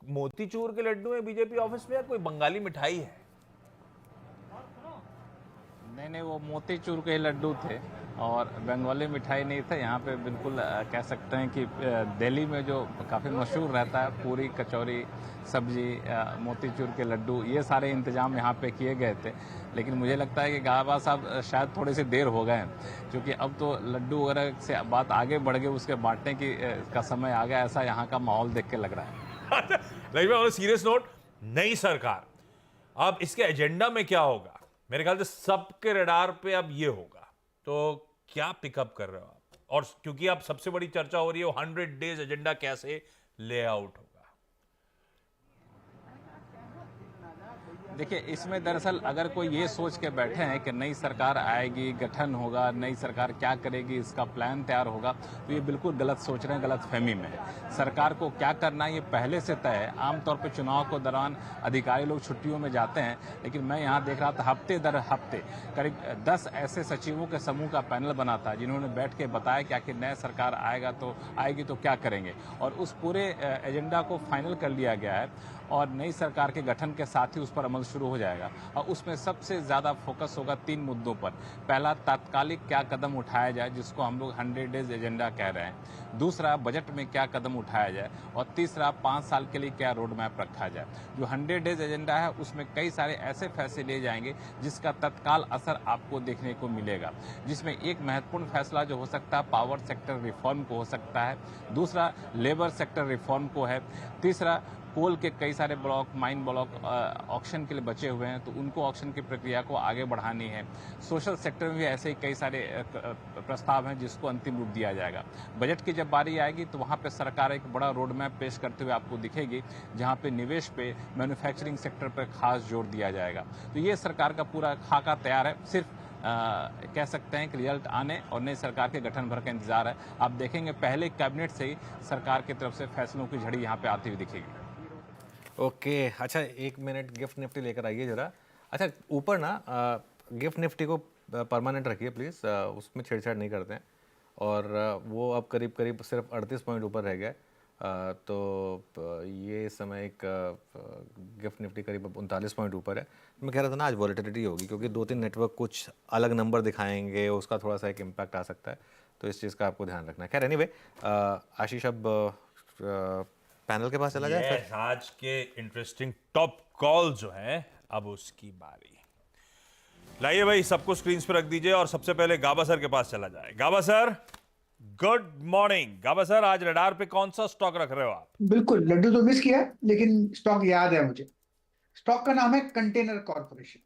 मोतीचूर के लड्डू है BJP office में या कोई बंगाली मिठाई है? नहीं, वो मोतीचूर के लड्डू थे और बंगाली मिठाई नहीं था। यहाँ पे बिल्कुल कह सकते हैं कि दिल्ली में जो काफ़ी मशहूर रहता है पूरी कचौरी सब्जी मोतीचूर के लड्डू, ये सारे इंतजाम यहाँ पे किए गए थे। लेकिन मुझे लगता है कि गाबा साहब शायद थोड़े से देर हो गए हैं, क्योंकि अब तो लड्डू वगैरह से बात आगे बढ़ गई, उसके बांटने की का समय आ गया, ऐसा यहाँ का माहौल देख के लग रहा है। लेकिन सीरियस नोट, नई सरकार, अब इसके एजेंडा में क्या होगा? मेरे ख्याल से सबके रडार पे अब ये होगा, तो क्या पिकअप कर रहे हो आप? और क्योंकि अब सबसे बड़ी चर्चा हो रही है 100 डेज एजेंडा कैसे लेआउट होगा। देखिए, इसमें दरअसल अगर कोई ये सोच के बैठे हैं कि नई सरकार आएगी, गठन होगा, नई सरकार क्या करेगी, इसका प्लान तैयार होगा, तो ये बिल्कुल गलत सोच रहे हैं, गलत फहमी में है। सरकार को क्या करना है ये पहले से तय है। आमतौर पर चुनाव के दौरान अधिकारी लोग छुट्टियों में जाते हैं, लेकिन मैं यहाँ देख रहा था हफ्ते दर हफ्ते करीब 10 ऐसे सचिवों के समूह का पैनल बना था, जिन्होंने बैठ के बताया कि आखिर नया सरकार आएगी तो क्या करेंगे, और उस पूरे एजेंडा को फाइनल कर लिया गया है और नई सरकार के गठन के साथ ही उस पर अमल शुरू हो जाएगा। और उसमें सबसे ज़्यादा फोकस होगा 3 मुद्दों पर। पहला, तात्कालिक क्या कदम उठाया जाए, जिसको हम लोग 100 डेज एजेंडा कह रहे हैं। दूसरा, बजट में क्या कदम उठाया जाए। और तीसरा, 5 साल के लिए क्या रोड मैप रखा जाए। जो 100 डेज एजेंडा है उसमें कई सारे ऐसे फैसले लिए जाएंगे जिसका तत्काल असर आपको देखने को मिलेगा, जिसमें एक महत्वपूर्ण फैसला जो हो सकता है पावर सेक्टर रिफॉर्म को हो सकता है। दूसरा, लेबर सेक्टर रिफॉर्म को है। तीसरा, कोल के कई सारे ब्लॉक, माइन ब्लॉक ऑक्शन के लिए बचे हुए हैं, तो उनको ऑक्शन की प्रक्रिया को आगे बढ़ानी है। सोशल सेक्टर में भी ऐसे ही कई सारे प्रस्ताव हैं जिसको अंतिम रूप दिया जाएगा। बजट की जब बारी आएगी तो वहाँ पे सरकार एक बड़ा रोड मैप पेश करते हुए आपको दिखेगी, जहाँ पे निवेश पे, मैन्युफैक्चरिंग सेक्टर पर खास जोर दिया जाएगा। तो ये सरकार का पूरा खाका तैयार है, सिर्फ कह सकते हैं कि रिजल्ट आने और नई सरकार के गठन भर का इंतजार है। आप देखेंगे पहले कैबिनेट से ही सरकार की तरफ से फैसलों की झड़ी यहाँ पे आती हुई दिखेगी। ओके, अच्छा 1 मिनट गिफ्ट निफ्टी लेकर आइए जरा। अच्छा, ऊपर ना गिफ्ट निफ्टी को परमानेंट रखिए प्लीज़, उसमें छेड़छाड़ नहीं करते हैं। और वो अब करीब करीब सिर्फ 38 पॉइंट ऊपर रह गया। तो ये इस समय एक गिफ्ट निफ्टी करीब 39 पॉइंट ऊपर है। मैं कह रहा था ना आज वॉलेटिलिटी होगी, क्योंकि 2-3 नेटवर्क कुछ अलग नंबर दिखाएंगे, उसका थोड़ा सा एक इम्पैक्ट आ सकता है, तो इस चीज़ का आपको ध्यान रखना है। खैर एनीवे, आशीष अब पैनल के पास चला जाए। फिर आज के इंटरेस्टिंग टॉप कॉल जो है, अब उसकी बारी। लाइए भाई, सबको स्क्रीन पर रख दीजिए और सबसे पहले गाबा सर के पास चला जाए। गाबा सर, गुड मॉर्निंग। गाबा सर, आज रडार पे कौन सा स्टॉक रख रहे हो आप? बिल्कुल, लड्डू तो मिस किया, लेकिन स्टॉक याद है मुझे। स्टॉक का नाम है कंटेनर कॉर्पोरेशन।